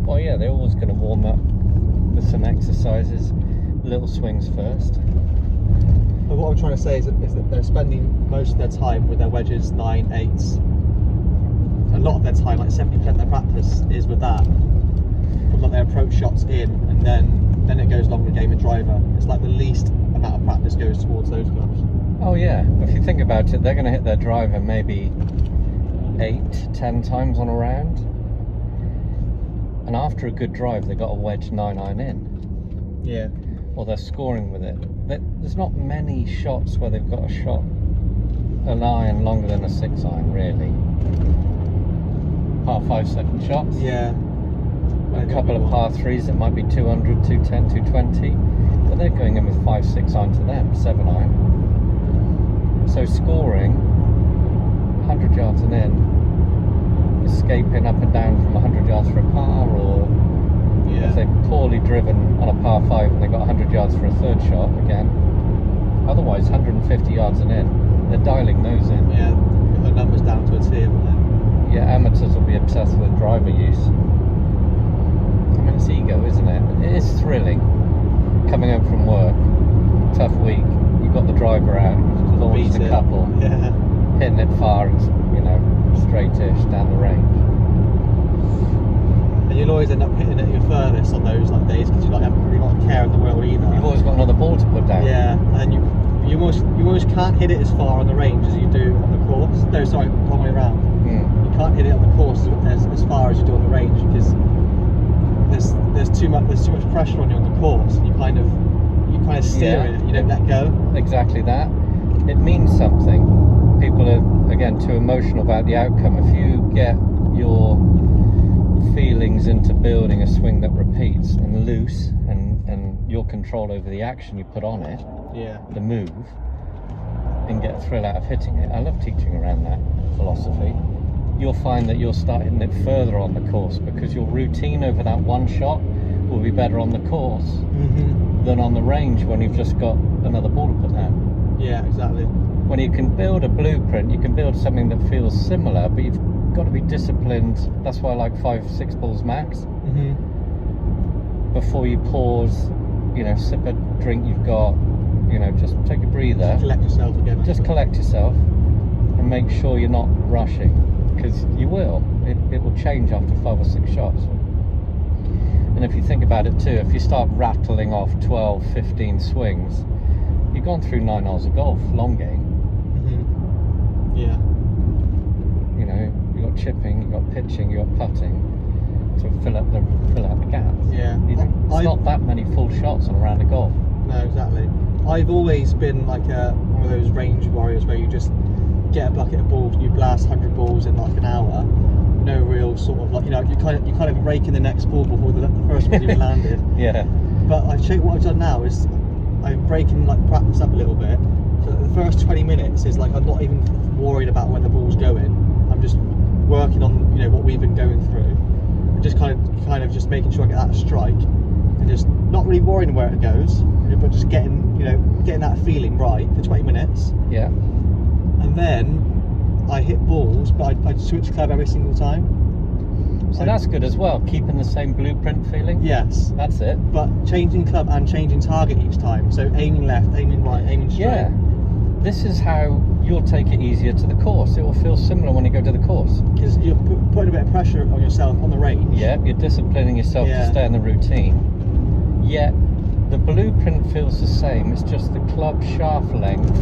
Well, yeah, they're always going to warm up with some exercises, little swings first. But what I'm trying to say is that they're spending most of their time with their wedges, 9, 8s. A lot of their time, like 70% of their practice, is with that. From like their approach shots in, and then it goes longer game and driver. It's like the least amount of practice goes towards those clubs. Oh yeah, if you think about it, they're going to hit their driver maybe 8-10 times on a round. And after a good drive, they got a wedge 9-iron in. Yeah. Or they're scoring with it. There's not many shots where they've got a shot, an iron longer than a 6-iron, really. Par 5 second shots. Yeah. A couple of par 3s that might be 200, 210, 220. But they're going in with 5-6 iron to them, 7-iron. So scoring 100 yards and in, escaping up and down from 100 yards for a par, or if they're poorly driven on a par 5 and they've got 100 yards for a third shot again. Otherwise 150 yards and in, they're dialing those in. Yeah, put the numbers down to a T. Yeah, amateurs will be obsessed with driver use. I mean, it's ego, isn't it? It is thrilling. Coming home from work, tough week, you've got the driver out, launched a couple, hitting it far and, you know, straightish down the range. And you'll always end up hitting it your furthest on those like days because you like haven't really got a care in the world either. You've always got another ball to put down. Yeah, and you almost can't hit it as far on the range as you do on the course. No, sorry, wrong way around. You can't hit it on the course as far as you do on the range because there's too much pressure on you on the course. And you kind of steer it. You don't let go. Exactly that. It means something. People are again too emotional about the outcome. If you get your feelings into building a swing that repeats and loose, and your control over the action you put on it, the move, and get a thrill out of hitting it. I love teaching around that philosophy. You'll find that you'll start hitting it further on the course because your routine over that one shot will be better on the course than on the range when you've just got another ball to put down. Yeah, exactly. When you can build a blueprint, you can build something that feels similar, but you've got to be disciplined. That's why I like 5-6 balls max. Before you pause, you know, sip a drink you've got, you know, just take a breather. Collect yourself again. Just collect yourself and make sure you're not rushing, because you will. It will change after 5 or 6 shots. And if you think about it too, if you start rattling off 12, 15 swings, you've gone through 9 holes of golf, long game. Yeah. You know, you got chipping, you got pitching, you got putting to fill out the gaps. Yeah. It's not that many full shots on a round of golf. No, exactly. I've always been like one of those range warriors where you just get a bucket of balls and you blast 100 balls in like an hour. No real sort of like, you know, you kind of rake in the next ball before the first one even landed. Yeah. But I show you what I've done now is I'm breaking like practice up a little bit. So the first 20 minutes is like I'm not even worried about where the ball's going. I'm just working on, you know, what we've been going through, and just kind of just making sure I get that strike, and just not really worrying where it goes, but just getting that feeling right for 20 minutes. Yeah. And then I hit balls, but I switch club every single time. So that's good as well, keeping the same blueprint feeling. Yes. That's it. But changing club and changing target each time. So aiming left, aiming right, aiming straight. Yeah. This is how you'll take it easier to the course. It will feel similar when you go to the course. Because you're putting a bit of pressure on yourself on the range. Yeah, you're disciplining yourself to stay in the routine. Yet the blueprint feels the same. It's just the club shaft length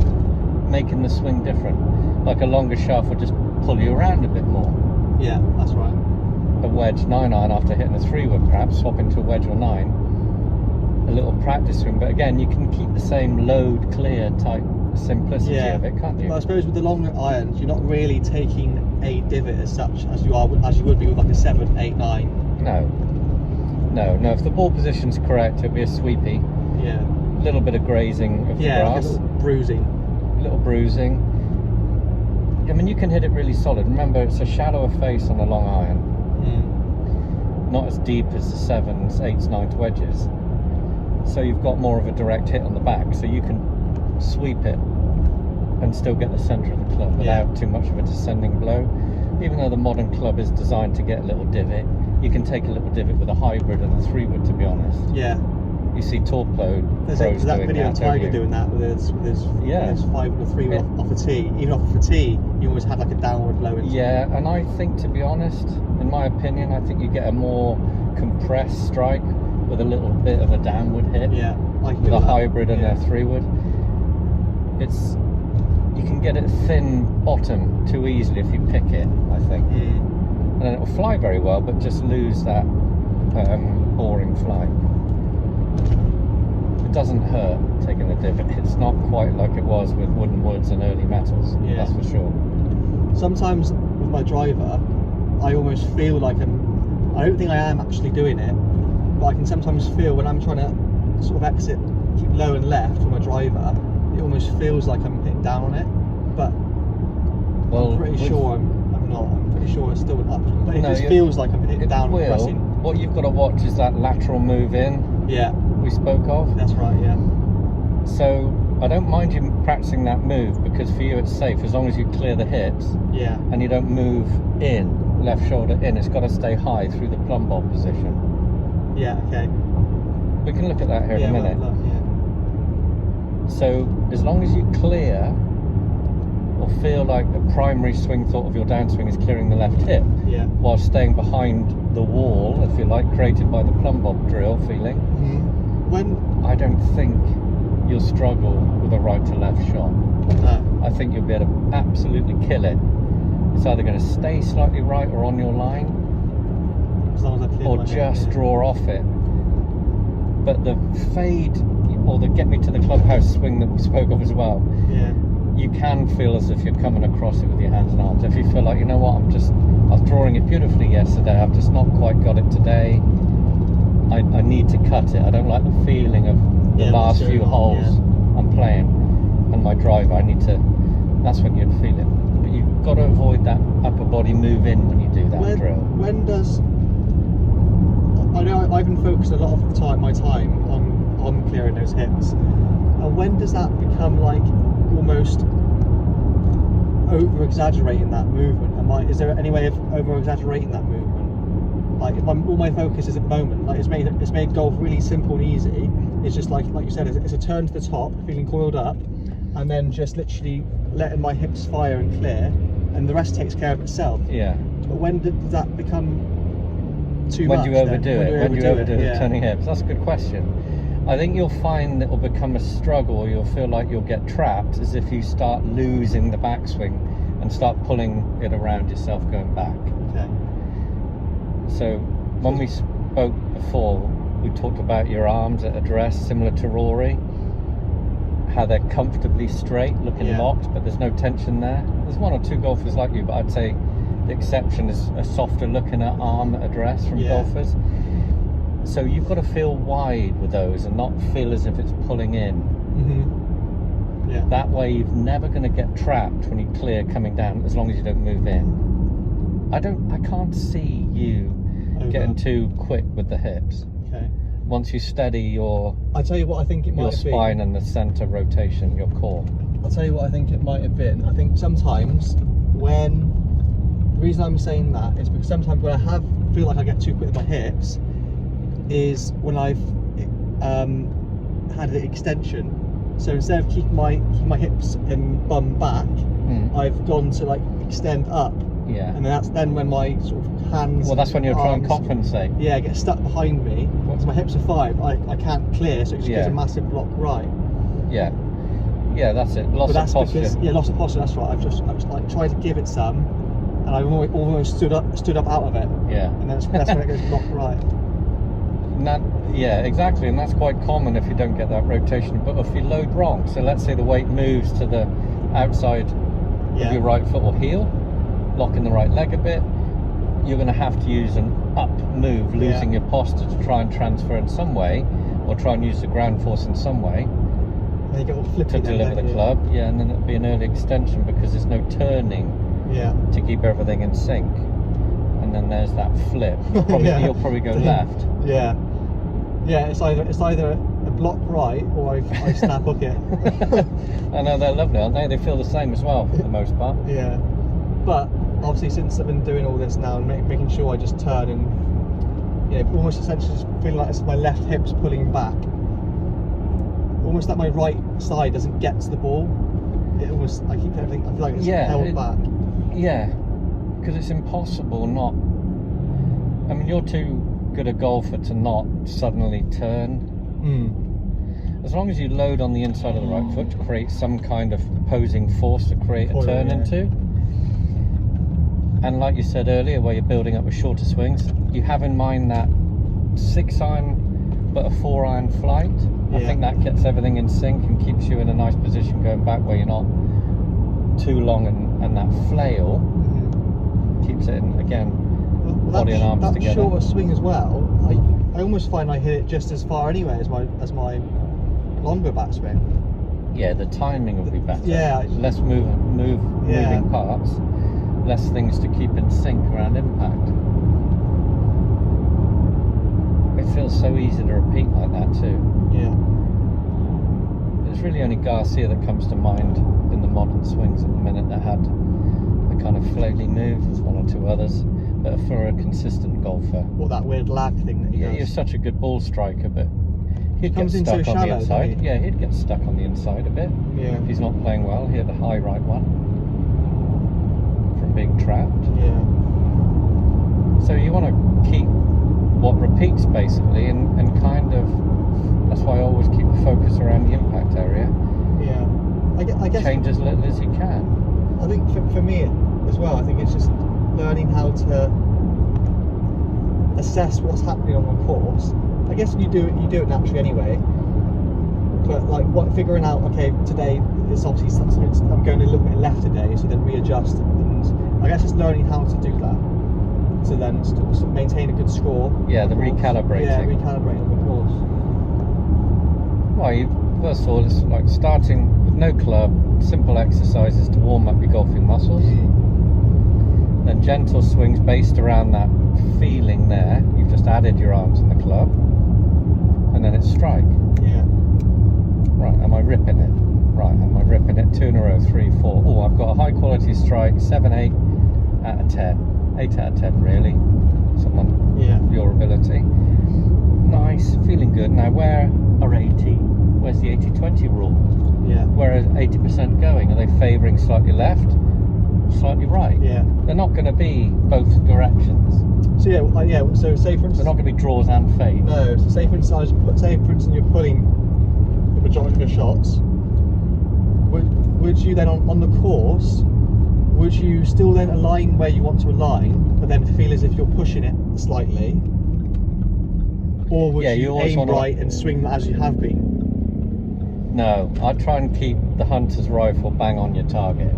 making the swing different. Like a longer shaft would just pull you around a bit more. Yeah, that's right. A wedge 9-iron after hitting a 3-wood, perhaps swapping to a wedge or 9. A little practice swing, but again, you can keep the same load clear type simplicity of it, can't you? Well, I suppose with the longer irons, you're not really taking a divot as such as you would be with like a 7, 8, 9. No. If the ball position's correct, it'll be a sweepy. Yeah. A little bit of grazing of the grass. Like a little bruising. I mean, you can hit it really solid. Remember, it's a shallower face on a long iron. Not as deep as the 7s, 8s, 9s wedges. So you've got more of a direct hit on the back, so you can sweep it and still get the centre of the club without too much of a descending blow. Even though the modern club is designed to get a little divot, you can take a little divot with a hybrid and a 3-wood, to be honest. Yeah. You see torpedo pros There's that doing video that, of don't Tiger you? doing that with his Yeah. 5 or 3 Yeah. off a tee. Even off a tee, you always had like a downward low into it. Yeah, and I think, to be honest, in my opinion, I think you get a more compressed strike with a little bit of a downward hit. Yeah. I can With do a that. hybrid and Yeah. a 3-wood. You can get a thin bottom too easily if you pick it, I think. And then it'll fly very well, but just lose that boring flight. It doesn't hurt taking a divot. It's not quite like it was with wooden woods and early metals, Yeah. that's for sure. Sometimes with my driver, I almost feel like I don't think I am actually doing it, but I can sometimes feel when I'm trying to sort of exit, keep low and left from a driver, it almost feels like I'm hitting down on it, but Well, I'm pretty sure I'm not. I'm pretty sure it's still an up, but it No, just you- feels like I'm hitting it down and will. pressing. What you've got to watch is that lateral move in Yeah, we spoke of. that's right, yeah. So I don't mind you practicing that move, because for you it's safe as long as you clear the hips Yeah, and you don't move in, left shoulder in. It's got to stay high through the plumb bob position. yeah, okay. We can look at that here Yeah, in a minute. look, yeah. So as long as you clear or feel like the primary swing thought of your downswing is clearing the left hip Yeah. while staying behind the wall, if you like, created by the plumb bob drill feeling, When, I don't think you'll struggle with a right to left shot. no, I think you'll be able to absolutely kill it. It's either going to stay slightly right or on your line, as long as I clear or my head, just yeah. draw off it. But the fade, or the get me to the clubhouse swing that we spoke of as well, Yeah, you can feel as if you're coming across it with your hands and arms. If you feel like, you know what, I was drawing it beautifully yesterday, I've just not quite got it today, I need to cut it. I don't like the feeling of the Yeah, last what's few going on, holes I'm playing and my driver, that's when you'd feel it. But you've got to avoid that upper body move in when you do that drill. When does, I know I've been focused a lot of the time, my time on clearing those hips, and when does that become like almost over exaggerating that movement? Is there any way of over exaggerating that movement? Like if all my focus is at the moment, like it's made golf really simple and easy. It's just like you said, it's a turn to the top, feeling coiled up, and then just literally letting my hips fire and clear, and the rest takes care of itself. Yeah. But when does that become too When much? do you overdo then? it? When do you overdo it? Yeah. Turning hips? That's a good question. I think you'll find it will become a struggle, or you'll feel like you'll get trapped as if you start losing the backswing and start pulling it around yourself going back. Okay. So when we spoke before, we talked about your arms at address, similar to Rory, how they're comfortably straight, looking Yeah. locked, but there's no tension there. There's one or two golfers like you, but I'd say the exception is a softer looking at arm at address from Yeah. golfers. So you've got to feel wide with those and not feel as if it's pulling in. Mm-hmm. Yeah. That way you're never going to get trapped when you clear coming down, as long as you don't move in. I can't see you Over. getting too quick with the hips. Okay. Once you steady your I tell you what I think it might have spine been. and the center rotation, your core. I'll tell you what I think it might have been. I think sometimes the reason I'm saying that is because sometimes when I feel like I get too quick with my hips is when I've had an extension. So instead of keeping my hips and bum back, I've gone to like extend up. Yeah. And that's then when my sort of hands. Well, that's when you're trying to arms, compensate. Yeah, get stuck behind me. Because my hips are five, I can't clear, so it just gives Yeah. a massive block right. Yeah. Yeah, that's it. Loss But of that's posture. because loss of posture. That's right. I was like tried to give it some, and I almost stood up out of it, Yeah. and that's when it goes block right. Yeah, exactly, and that's quite common if you don't get that rotation. But if you load wrong, so let's say the weight moves to the outside of your right foot or heel, locking the right leg a bit, you're going to have to use an up move, losing your posture to try and transfer in some way, or try and use the ground force in some way And you get all flippy to then, deliver don't the you? club. Yeah, and then it'll be an early extension because there's no turning Yeah. to keep everything in sync. And then there's that flip. You'll probably go left. Yeah. Yeah. It's either a block right or I snap hook it. I know, they're lovely, aren't they? They feel the same as well for the most part. Yeah. But obviously, since I've been doing all this now and making sure I just turn and you know, almost essentially just feeling like it's my left hip's pulling back. Almost like my right side doesn't get to the ball. It almost, I keep everything, I feel like it's held back. Yeah, because it's impossible not. I mean, you're too good a golfer to not suddenly turn. As long as you load on the inside of the right foot to create some kind of opposing force to create a turn into. And like you said earlier, where you're building up with shorter swings, you have in mind that 6-iron but a 4-iron flight. I think that gets everything in sync and keeps you in a nice position going back where you're not too long, and that flail keeps it in, again, body and arms together. That shorter swing as well, I almost find I hit it just as far anyway as my longer backswing. Yeah, the timing will be better. Yeah. Less moving parts, less things to keep in sync around impact. It feels so easy to repeat like that too. Yeah. It's really only Garcia that comes to mind in the modern swings at the minute that had the kind of flaily move. There's one or two others, but for a consistent golfer. What, that weird lag thing that he does? You're such a good ball striker, but he'd get in stuck so on the shallow, inside. doesn't he? Yeah, he'd get stuck on the inside a bit. Yeah. If he's not playing well, he had a high right one from being trapped. Yeah. So you want to keep what repeats basically, and kind of, that's why I always keep the focus around the impact area. Yeah. I guess change as little as you can. I think for me as well, I think it's just learning how to assess what's happening on the course. I guess you do it naturally anyway. But like figuring out, okay, today it's obviously I'm going a little bit left today, so then readjust, and I guess just learning how to do that, to then maintain a good score. Yeah, the recalibrating. Yeah, recalibrating on the course. Well, first of all, it's like starting with no club, simple exercises to warm up your golfing muscles. Then gentle swings based around that feeling there. You've just added your arms in the club, and then it's strike. Yeah. Right, am I ripping it? Right, am I ripping it? 2 in a row, 3, 4. Oh, I've got a high quality strike, 7, 8 out of 10. 8 out of 10 really. Someone, your ability. Nice, feeling good. Now where are 80? Where's the 80-20 rule? Yeah. Where are 80% going? Are they favouring slightly left, slightly right? Yeah. They're not going to be both directions. So so say for instance, they're not going to be draws and fades. No. So say for instance, you're pulling the majority of your shots. Would you then on the course? Would you still then align where you want to align, but then feel as if you're pushing it slightly? Or would you aim right and swing as you have been? No, I try and keep the hunter's rifle bang on your target.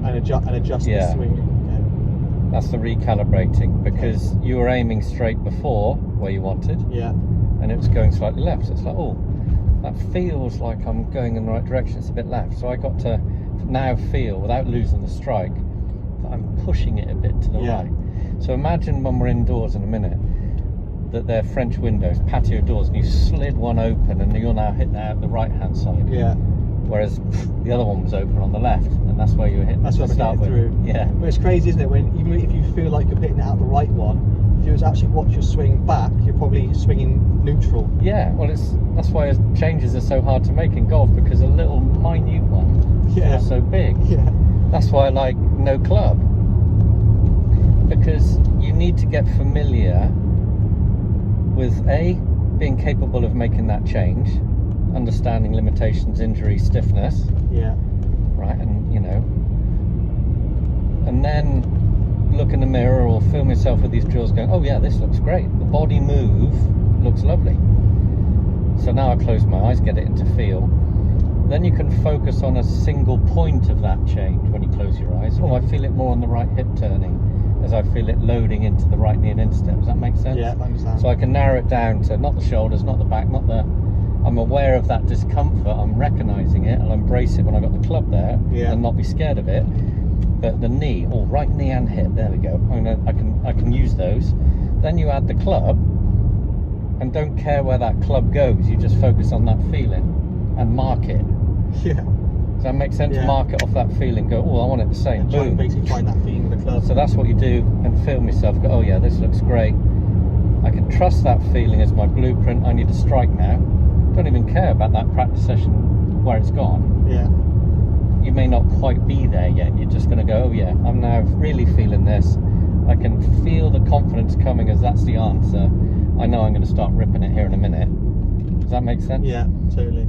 And adjust the swing. Okay. That's the recalibrating, because you were aiming straight before where you wanted. Yeah. And it was going slightly left. So it's like, oh, that feels like I'm going in the right direction. It's a bit left. So I got to now feel, without losing the strike, that I'm pushing it a bit to the right. So imagine when we're indoors in a minute, that they're French windows, patio doors, and you slid one open and you're now hitting out the right hand side. Yeah. Whereas the other one was open on the left, and that's where you were hitting. That's where I'm hitting through. Yeah. But it's crazy, isn't it? When even if you feel like you're hitting it out the right one, if you actually watch your swing back, you're probably swinging neutral. Yeah. Well, that's why changes are so hard to make in golf, because a little minute one feels so big. Yeah. That's why I like no club, because you need to get familiar with being capable of making that change, understanding limitations, injury, stiffness. Yeah. Right, and and then look in the mirror or film yourself with these drills going, oh yeah, this looks great. The body move looks lovely. So now I close my eyes, get it into feel. Then you can focus on a single point of that change when you close your eyes. Oh, I feel it more on the right hip turning, as I feel it loading into the right knee and instep. Does that make sense? Yeah, I understand. So I can narrow it down to not the shoulders, not the back, not the... I'm aware of that discomfort, I'm recognising it, I'll embrace it when I've got the club there and not be scared of it. But the knee, or right knee and hip, there we go. I can use those. Then you add the club, and don't care where that club goes, you just focus on that feeling and mark it. Yeah. Does that make sense? Yeah. Mark it off that feeling, go, oh, I want it the same. And try Boom. and basically find that feeling with the club. So that's what you do, and film yourself, go, oh yeah, this looks great. I can trust that feeling as my blueprint. I need to strike now. Don't even care about that practice session where it's gone. Yeah. You may not quite be there yet. You're just going to go, oh yeah, I'm now really feeling this. I can feel the confidence coming as that's the answer. I know I'm going to start ripping it here in a minute. Does that make sense? Yeah, totally.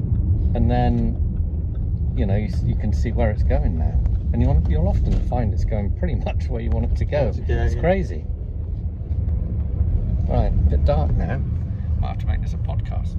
And then, you know, you can see where it's going now. And you'll often find it's going pretty much where you want it to go. It's crazy. Right, a bit dark now. Might have to make this a podcast.